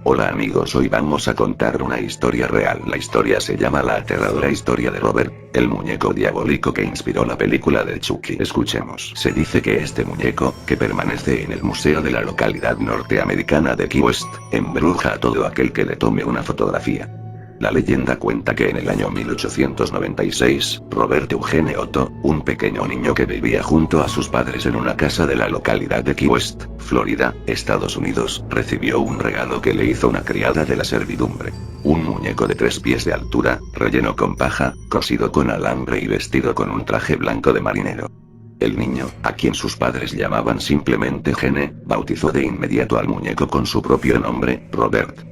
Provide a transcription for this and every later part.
Hola amigos, hoy vamos a contar una historia real. La historia se llama La aterradora historia de Robert, el muñeco diabólico que inspiró la película de Chucky. Escuchemos. Se dice que este muñeco, que permanece en el museo de la localidad norteamericana de Key West, embruja a todo aquel que le tome una fotografía. La leyenda cuenta que en el año 1896, Robert Eugene Otto, un pequeño niño que vivía junto a sus padres en una casa de la localidad de Key West, Florida, Estados Unidos, recibió un regalo que le hizo una criada de la servidumbre. Un muñeco de 3 pies de altura, relleno con paja, cosido con alambre y vestido con un traje blanco de marinero. El niño, a quien sus padres llamaban simplemente Gene, bautizó de inmediato al muñeco con su propio nombre, Robert.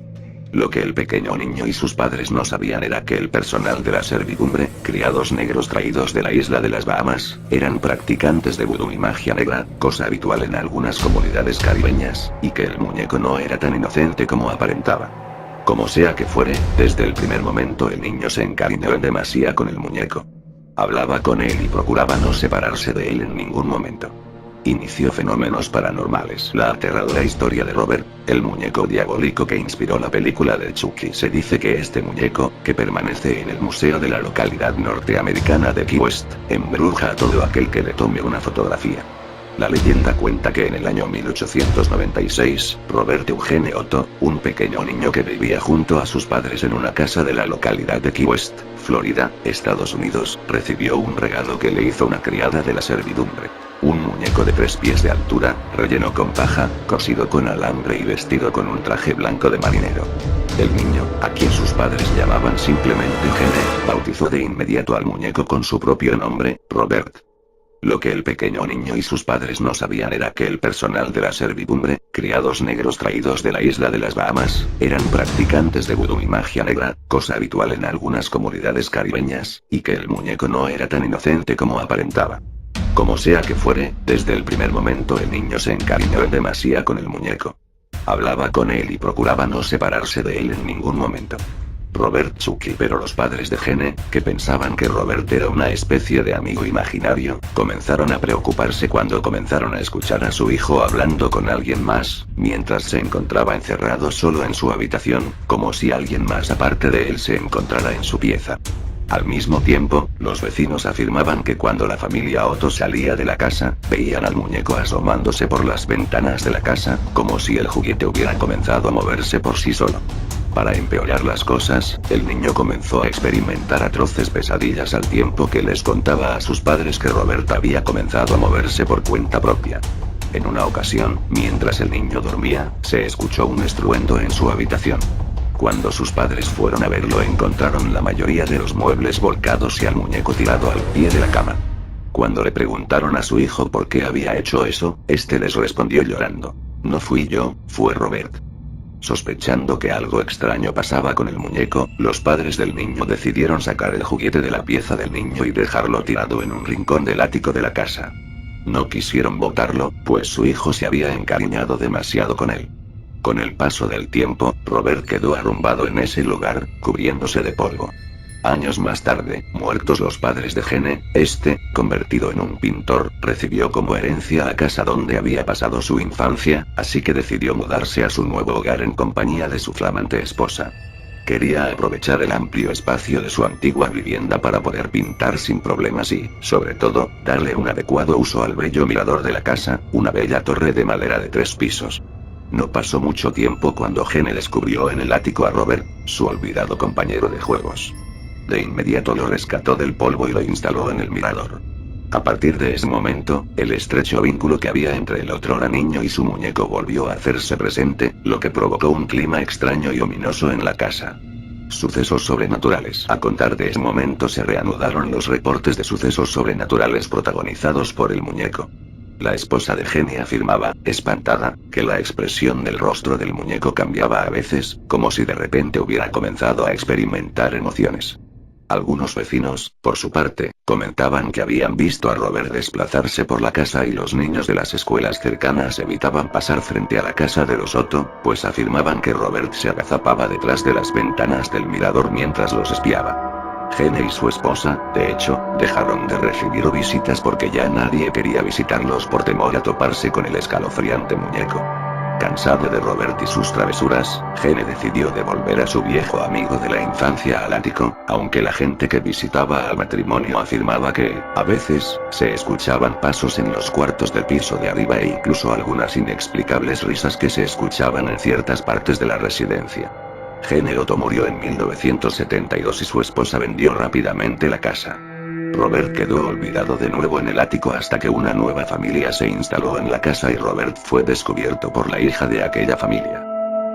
Lo que el pequeño niño y sus padres no sabían era que el personal de la servidumbre, criados negros traídos de la isla de las Bahamas, eran practicantes de vudú y magia negra, cosa habitual en algunas comunidades caribeñas, y que el muñeco no era tan inocente como aparentaba. Como sea que fuere, desde el primer momento el niño se encariñó en demasía con el muñeco. Hablaba con él y procuraba no separarse de él en ningún momento. Inició fenómenos paranormales. La aterradora historia de Robert, el muñeco diabólico que inspiró la película de Chucky. Se dice que este muñeco, que permanece en el museo de la localidad norteamericana de Key West, embruja a todo aquel que le tome una fotografía. La leyenda cuenta que en el año 1896, Robert Eugene Otto, un pequeño niño que vivía junto a sus padres en una casa de la localidad de Key West, Florida, Estados Unidos, recibió un regalo que le hizo una criada de la servidumbre. Un muñeco de 3 pies de altura, relleno con paja, cosido con alambre y vestido con un traje blanco de marinero. El niño, a quien sus padres llamaban simplemente Gene, bautizó de inmediato al muñeco con su propio nombre, Robert. Lo que el pequeño niño y sus padres no sabían era que el personal de la servidumbre, criados negros traídos de la isla de las Bahamas, eran practicantes de vudú y magia negra, cosa habitual en algunas comunidades caribeñas, y que el muñeco no era tan inocente como aparentaba. Como sea que fuere, desde el primer momento el niño se encariñó en demasía con el muñeco. Hablaba con él y procuraba no separarse de él en ningún momento. Robert Chucky. Pero los padres de Gene, que pensaban que Robert era una especie de amigo imaginario, comenzaron a preocuparse cuando comenzaron a escuchar a su hijo hablando con alguien más, mientras se encontraba encerrado solo en su habitación, como si alguien más aparte de él se encontrara en su pieza. Al mismo tiempo, los vecinos afirmaban que cuando la familia Otto salía de la casa, veían al muñeco asomándose por las ventanas de la casa, como si el juguete hubiera comenzado a moverse por sí solo. Para empeorar las cosas, el niño comenzó a experimentar atroces pesadillas al tiempo que les contaba a sus padres que Robert había comenzado a moverse por cuenta propia. En una ocasión, mientras el niño dormía, se escuchó un estruendo en su habitación. Cuando sus padres fueron a verlo encontraron la mayoría de los muebles volcados y al muñeco tirado al pie de la cama. Cuando le preguntaron a su hijo por qué había hecho eso, este les respondió llorando: "No fui yo, fue Robert". Sospechando que algo extraño pasaba con el muñeco, los padres del niño decidieron sacar el juguete de la pieza del niño y dejarlo tirado en un rincón del ático de la casa. No quisieron botarlo, pues su hijo se había encariñado demasiado con él. Con el paso del tiempo, Robert quedó arrumbado en ese lugar, cubriéndose de polvo. Años más tarde, muertos los padres de Gene, convertido en un pintor, recibió como herencia la casa donde había pasado su infancia, así que decidió mudarse a su nuevo hogar en compañía de su flamante esposa. Quería aprovechar el amplio espacio de su antigua vivienda para poder pintar sin problemas y, sobre todo, darle un adecuado uso al bello mirador de la casa, una bella torre de madera de 3 pisos. No pasó mucho tiempo cuando Gene descubrió en el ático a Robert, su olvidado compañero de juegos. De inmediato lo rescató del polvo y lo instaló en el mirador. A partir de ese momento, el estrecho vínculo que había entre el otrora niño y su muñeco volvió a hacerse presente, lo que provocó un clima extraño y ominoso en la casa. Sucesos sobrenaturales. A contar de ese momento se reanudaron los reportes de sucesos sobrenaturales protagonizados por el muñeco. La esposa de Gene afirmaba, espantada, que la expresión del rostro del muñeco cambiaba a veces, como si de repente hubiera comenzado a experimentar emociones. Algunos vecinos, por su parte, comentaban que habían visto a Robert desplazarse por la casa y los niños de las escuelas cercanas evitaban pasar frente a la casa de los Otto, pues afirmaban que Robert se agazapaba detrás de las ventanas del mirador mientras los espiaba. Gene y su esposa, de hecho, dejaron de recibir visitas porque ya nadie quería visitarlos por temor a toparse con el escalofriante muñeco. Cansado de Robert y sus travesuras, Gene decidió devolver a su viejo amigo de la infancia al ático, aunque la gente que visitaba al matrimonio afirmaba que, a veces, se escuchaban pasos en los cuartos del piso de arriba e incluso algunas inexplicables risas que se escuchaban en ciertas partes de la residencia. Gene Otto murió en 1972 y su esposa vendió rápidamente la casa. Robert quedó olvidado de nuevo en el ático hasta que una nueva familia se instaló en la casa y Robert fue descubierto por la hija de aquella familia.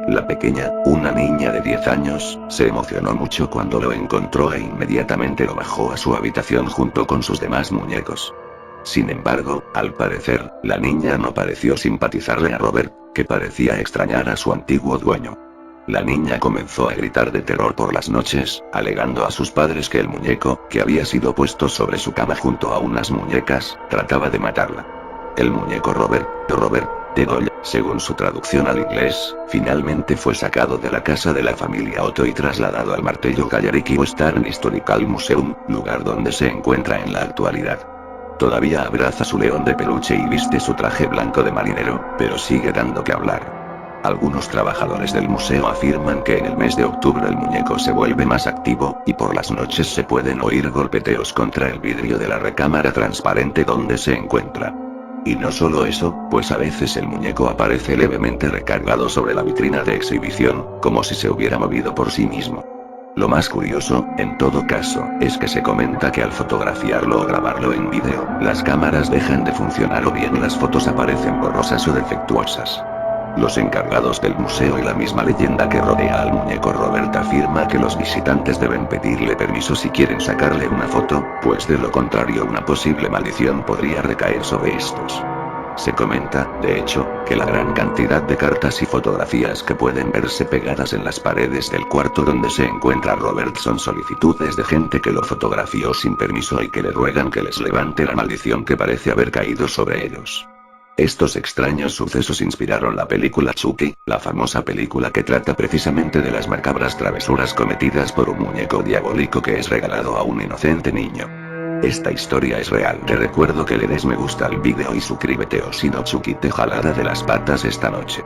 La pequeña, una niña de 10 años, se emocionó mucho cuando lo encontró e inmediatamente lo bajó a su habitación junto con sus demás muñecos. Sin embargo, al parecer, la niña no pareció simpatizarle a Robert, que parecía extrañar a su antiguo dueño. La niña comenzó a gritar de terror por las noches, alegando a sus padres que el muñeco, que había sido puesto sobre su cama junto a unas muñecas, trataba de matarla. El muñeco Robert, The Doll, según su traducción al inglés, finalmente fue sacado de la casa de la familia Otto y trasladado al Martello Gallery Western Historical Museum, lugar donde se encuentra en la actualidad. Todavía abraza su león de peluche y viste su traje blanco de marinero, pero sigue dando que hablar. Algunos trabajadores del museo afirman que en el mes de octubre el muñeco se vuelve más activo, y por las noches se pueden oír golpeteos contra el vidrio de la recámara transparente donde se encuentra. Y no solo eso, pues a veces el muñeco aparece levemente recargado sobre la vitrina de exhibición, como si se hubiera movido por sí mismo. Lo más curioso, en todo caso, es que se comenta que al fotografiarlo o grabarlo en vídeo, las cámaras dejan de funcionar o bien las fotos aparecen borrosas o defectuosas. Los encargados del museo y la misma leyenda que rodea al muñeco Robert afirma que los visitantes deben pedirle permiso si quieren sacarle una foto, pues de lo contrario una posible maldición podría recaer sobre estos. Se comenta, de hecho, que la gran cantidad de cartas y fotografías que pueden verse pegadas en las paredes del cuarto donde se encuentra Robert son solicitudes de gente que lo fotografió sin permiso y que le ruegan que les levante la maldición que parece haber caído sobre ellos. Estos extraños sucesos inspiraron la película Chucky, la famosa película que trata precisamente de las macabras travesuras cometidas por un muñeco diabólico que es regalado a un inocente niño. Esta historia es real. Te recuerdo que le des me gusta al vídeo y suscríbete o si no Chucky te jalará de las patas esta noche.